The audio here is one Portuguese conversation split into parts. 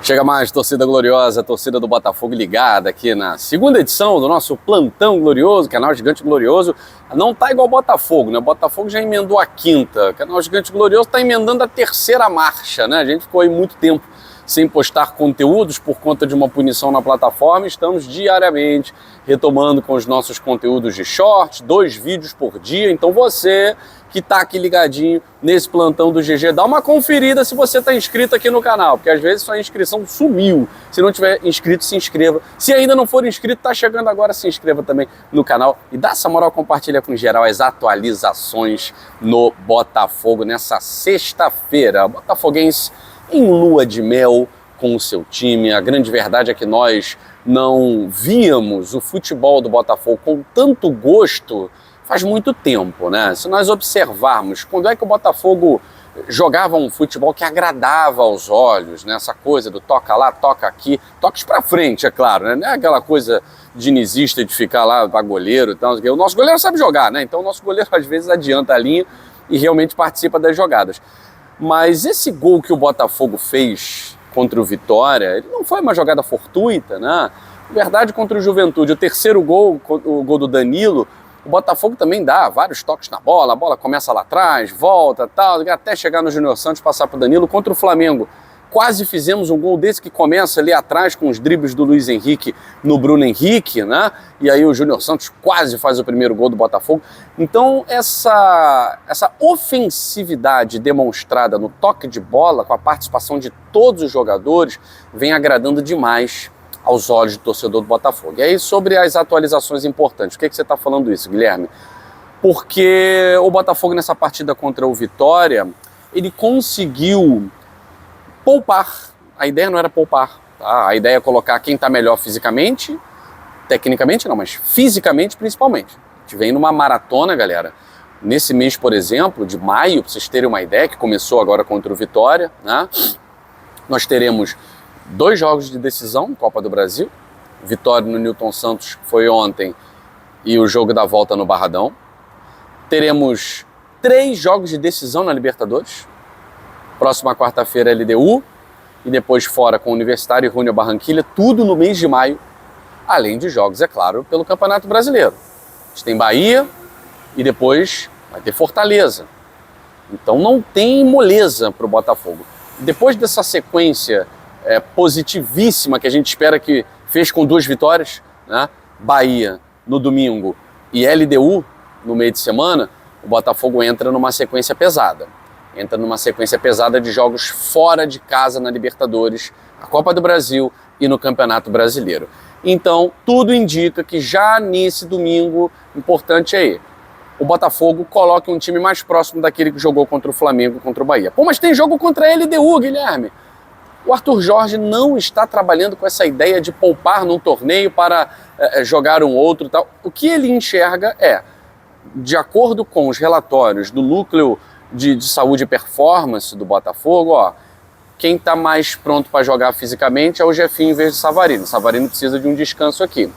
Chega mais, torcida gloriosa, torcida do Botafogo ligada aqui na segunda edição do nosso Plantão Glorioso, Canal Gigante Glorioso. Não tá igual o Botafogo, né? O Botafogo já emendou a quinta, o Canal Gigante Glorioso tá emendando a terceira marcha, né? A gente ficou aí muito tempo sem postar conteúdos por conta de uma punição na plataforma. Estamos diariamente retomando com os nossos conteúdos de shorts, 2 vídeos por dia. Então você que está aqui ligadinho nesse plantão do GG, dá uma conferida se você está inscrito aqui no canal, porque às vezes sua inscrição sumiu. Se não tiver inscrito, se inscreva. Se ainda não for inscrito, tá chegando agora, se inscreva também no canal e dá essa moral, compartilha com geral as atualizações no Botafogo nessa sexta-feira. Botafoguense em lua de mel com o seu time. A grande verdade é que nós não víamos o futebol do Botafogo com tanto gosto faz muito tempo, né? Se nós observarmos quando é que o Botafogo jogava um futebol que agradava aos olhos, né? Essa coisa do toca lá, toca aqui, toques pra frente, é claro, né? Não é aquela coisa dinizista de ficar lá pra goleiro e tal. O nosso goleiro sabe jogar, né? Então o nosso goleiro às vezes adianta a linha e realmente participa das jogadas. Mas esse gol que o Botafogo fez contra o Vitória, ele não foi uma jogada fortuita, né? Na verdade, contra o Juventude, o terceiro gol, o gol do Danilo, o Botafogo também dá vários toques na bola, a bola começa lá atrás, volta, tal, até chegar no Júnior Santos, passar para o Danilo. Contra o Flamengo, quase fizemos um gol desse que começa ali atrás com os dribles do Luiz Henrique no Bruno Henrique, né? E aí o Júnior Santos quase faz o primeiro gol do Botafogo. Então essa ofensividade demonstrada no toque de bola, com a participação de todos os jogadores, vem agradando demais aos olhos do torcedor do Botafogo. E aí, sobre as atualizações importantes, por que você está falando isso, Guilherme? Porque o Botafogo, nessa partida contra o Vitória, ele conseguiu poupar. A ideia não era poupar, tá? A ideia é colocar quem está melhor fisicamente, tecnicamente não, mas fisicamente principalmente. A gente vem numa maratona, galera. Nesse mês, por exemplo, de maio, para vocês terem uma ideia, que começou agora contra o Vitória, né? Nós teremos 2 jogos de decisão, Copa do Brasil, vitória no Newton Santos foi ontem e o jogo da volta no Barradão. Teremos 3 jogos de decisão na Libertadores, próxima quarta-feira LDU e depois fora com o Universitário e Júnior Barranquilla, tudo no mês de maio, além de jogos, é claro, pelo Campeonato Brasileiro. A gente tem Bahia e depois vai ter Fortaleza. Então não tem moleza para o Botafogo. Depois dessa sequência positivíssima que a gente espera, que fez com 2 vitórias, né? Bahia no domingo e LDU no meio de semana, o Botafogo entra numa sequência pesada. Entra numa sequência pesada de jogos fora de casa na Libertadores, na Copa do Brasil e no Campeonato Brasileiro. Então, tudo indica que já nesse domingo, importante aí, o Botafogo coloque um time mais próximo daquele que jogou contra o Flamengo, contra o Bahia. Pô, mas tem jogo contra a LDU, Guilherme. O Arthur Jorge não está trabalhando com essa ideia de poupar num torneio para jogar um outro e tal. O que ele enxerga é, de acordo com os relatórios do núcleo de saúde e performance do Botafogo, ó, quem está mais pronto para jogar fisicamente é o Jefinho em vez do Savarino. O Savarino precisa de um descanso aqui.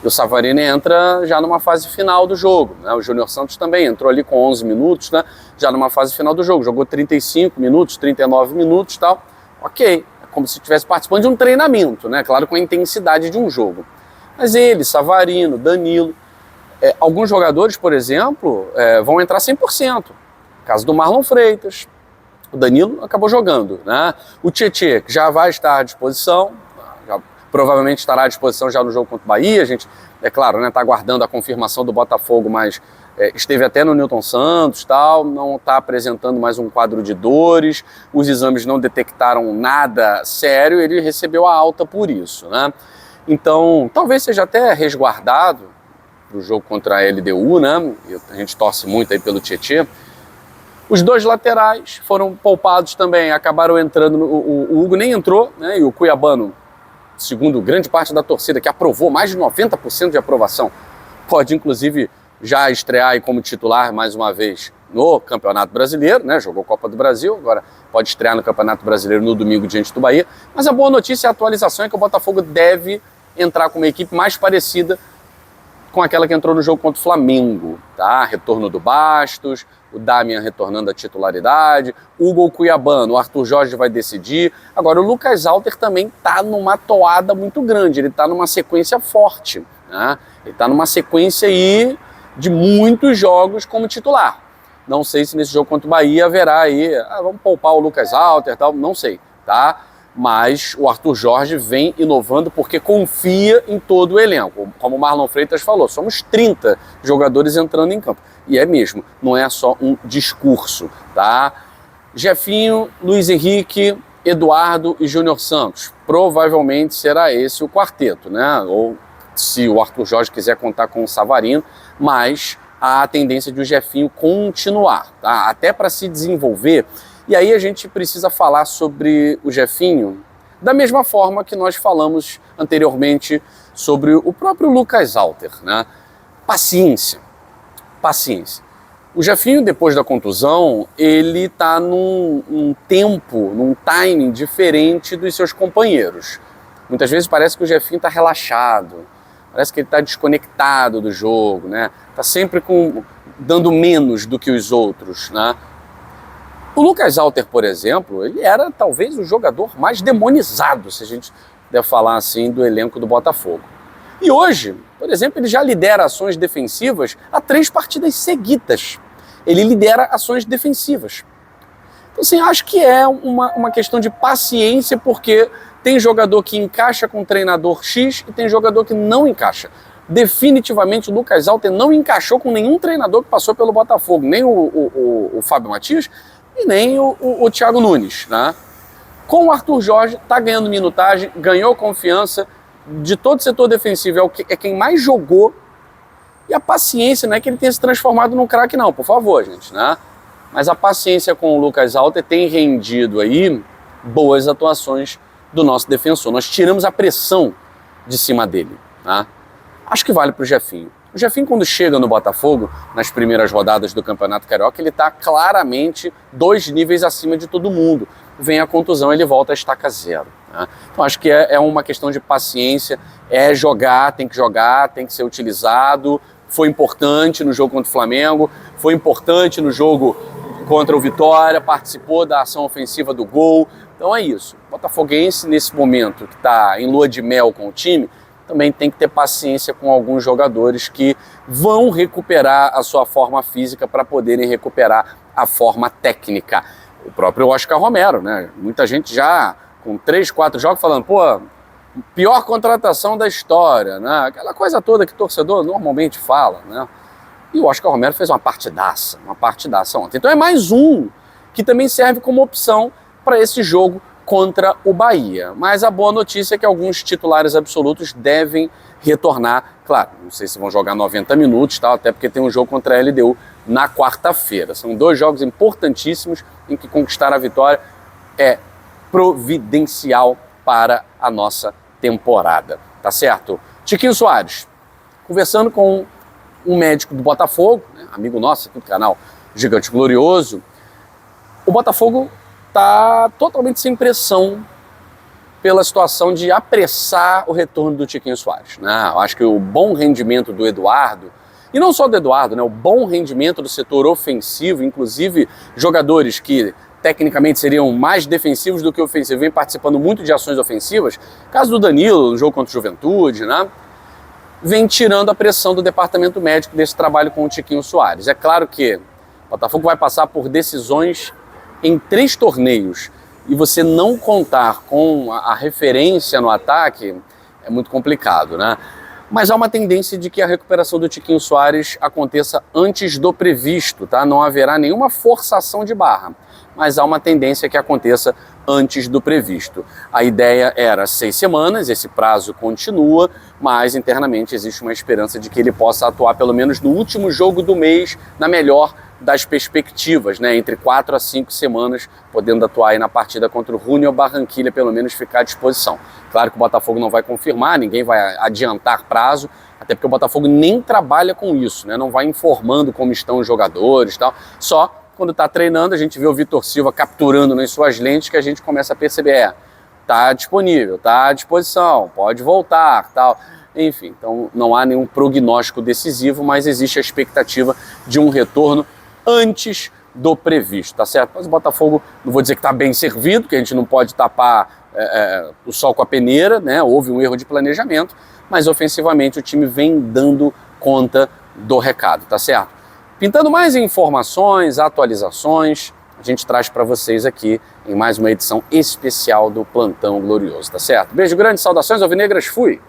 E o Savarino entra já numa fase final do jogo, né? O Júnior Santos também entrou ali com 11 minutos, né? Já numa fase final do jogo. Jogou 35 minutos, 39 minutos e tal. Ok, é como se estivesse participando de um treinamento, né? Claro, com a intensidade de um jogo. Mas ele, Savarino, Danilo, alguns jogadores, por exemplo, vão entrar 100%. Caso do Marlon Freitas, o Danilo acabou jogando, né? O Tietê, que já vai estar à disposição, provavelmente estará à disposição já no jogo contra o Bahia. A gente, é claro, né, está aguardando a confirmação do Botafogo, mas esteve até no Newton Santos, tal, não está apresentando mais um quadro de dores, os exames não detectaram nada sério, ele recebeu a alta por isso, né? Então, talvez seja até resguardado para o jogo contra a LDU, né? A gente torce muito aí pelo Tietê. Os 2 laterais foram poupados também, acabaram entrando, o Hugo nem entrou, né? E o Cuiabano, segundo grande parte da torcida, que aprovou, mais de 90% de aprovação, pode inclusive já estrear aí como titular mais uma vez no Campeonato Brasileiro, né? Jogou Copa do Brasil, agora pode estrear no Campeonato Brasileiro no domingo diante do Bahia. Mas a boa notícia, a atualização é que o Botafogo deve entrar com uma equipe mais parecida com aquela que entrou no jogo contra o Flamengo, tá? Retorno do Bastos, o Damian retornando à titularidade, Hugo Cuiabano, o Arthur Jorge vai decidir. Agora, o Lucas Alter também tá numa toada muito grande, ele tá numa sequência forte, né? Ele tá numa sequência aí de muitos jogos como titular. Não sei se nesse jogo contra o Bahia haverá aí, vamos poupar o Lucas Alter e tal, não sei, tá? Mas o Arthur Jorge vem inovando porque confia em todo o elenco. Como o Marlon Freitas falou, somos 30 jogadores entrando em campo. E é mesmo, não é só um discurso, tá? Jefinho, Luiz Henrique, Eduardo e Júnior Santos. Provavelmente será esse o quarteto, né? Ou se o Arthur Jorge quiser contar com o Savarino, mas há a tendência de o Jefinho continuar, tá? Até para se desenvolver. E aí a gente precisa falar sobre o Jefinho da mesma forma que nós falamos anteriormente sobre o próprio Lucas Alter, né? Paciência, paciência. O Jefinho, depois da contusão, ele está num tempo, num timing diferente dos seus companheiros. Muitas vezes parece que o Jefinho está relaxado, parece que ele está desconectado do jogo, né? Está sempre dando menos do que os outros, né? O Lucas Alter, por exemplo, ele era talvez o jogador mais demonizado, se a gente der falar assim, do elenco do Botafogo. E hoje, por exemplo, ele já lidera ações defensivas há 3 partidas seguidas. Ele lidera ações defensivas. Então, assim, acho que é uma questão de paciência, porque tem jogador que encaixa com o treinador X e tem jogador que não encaixa. Definitivamente o Lucas Alter não encaixou com nenhum treinador que passou pelo Botafogo, nem o Fábio Matias e nem o Thiago Nunes, né? Com o Arthur Jorge, está ganhando minutagem, ganhou confiança, de todo o setor defensivo é quem mais jogou, e a paciência, não é que ele tenha se transformado num craque não, por favor, gente, né? Mas a paciência com o Lucas Alter tem rendido aí boas atuações do nosso defensor. Nós tiramos a pressão de cima dele, né? Acho que vale para o Jefinho. O Jefinho, quando chega no Botafogo, nas primeiras rodadas do Campeonato Carioca, ele está claramente 2 níveis acima de todo mundo. Vem a contusão, ele volta a estaca 0. Né? Então acho que é uma questão de paciência, é jogar, tem que ser utilizado. Foi importante no jogo contra o Flamengo, foi importante no jogo contra o Vitória, participou da ação ofensiva do gol. Então é isso. O botafoguense, nesse momento, que está em lua de mel com o time, também tem que ter paciência com alguns jogadores que vão recuperar a sua forma física para poderem recuperar a forma técnica. O próprio Oscar Romero, né? Muita gente já com 3, 4 jogos falando, pô, pior contratação da história, né? Aquela coisa toda que o torcedor normalmente fala, né? E o Oscar Romero fez uma partidaça ontem. Então é mais um que também serve como opção para esse jogo contra o Bahia. Mas a boa notícia é que alguns titulares absolutos devem retornar. Claro, não sei se vão jogar 90 minutos, tá? Até porque tem um jogo contra a LDU na quarta-feira. São 2 jogos importantíssimos em que conquistar a vitória é providencial para a nossa temporada. Tá certo? Tiquinho Soares, conversando com um médico do Botafogo, né, amigo nosso aqui do canal Gigante Glorioso, o Botafogo está totalmente sem pressão pela situação de apressar o retorno do Tiquinho Soares, né? Eu acho que o bom rendimento do Eduardo, e não só do Eduardo, né? O bom rendimento do setor ofensivo, inclusive jogadores que tecnicamente seriam mais defensivos do que ofensivos, vem participando muito de ações ofensivas, caso do Danilo, no jogo contra o Juventude, né? Vem tirando a pressão do departamento médico desse trabalho com o Tiquinho Soares. É claro que o Botafogo vai passar por decisões em 3 torneios e você não contar com a referência no ataque é muito complicado, né? Mas há uma tendência de que a recuperação do Tiquinho Soares aconteça antes do previsto, tá? Não haverá nenhuma forçação de barra, mas há uma tendência que aconteça antes do previsto. A ideia era 6 semanas, esse prazo continua, mas internamente existe uma esperança de que ele possa atuar pelo menos no último jogo do mês, na melhor das perspectivas, né? Entre 4 a 5 semanas, podendo atuar aí na partida contra o Junior Barranquilla, pelo menos ficar à disposição. Claro que o Botafogo não vai confirmar, ninguém vai adiantar prazo, até porque o Botafogo nem trabalha com isso, né? Não vai informando como estão os jogadores e tal, só quando está treinando, a gente vê o Vitor Silva capturando nas suas lentes que a gente começa a perceber, tá disponível, tá à disposição, pode voltar, tal. enfim, então não há nenhum prognóstico decisivo, mas existe a expectativa de um retorno antes do previsto, tá certo? Mas o Botafogo, não vou dizer que está bem servido, que a gente não pode tapar o sol com a peneira, né? Houve um erro de planejamento, mas ofensivamente o time vem dando conta do recado, tá certo? Pintando mais informações, atualizações, a gente traz para vocês aqui em mais uma edição especial do Plantão Glorioso, tá certo? Beijo grande, saudações alvinegras, fui!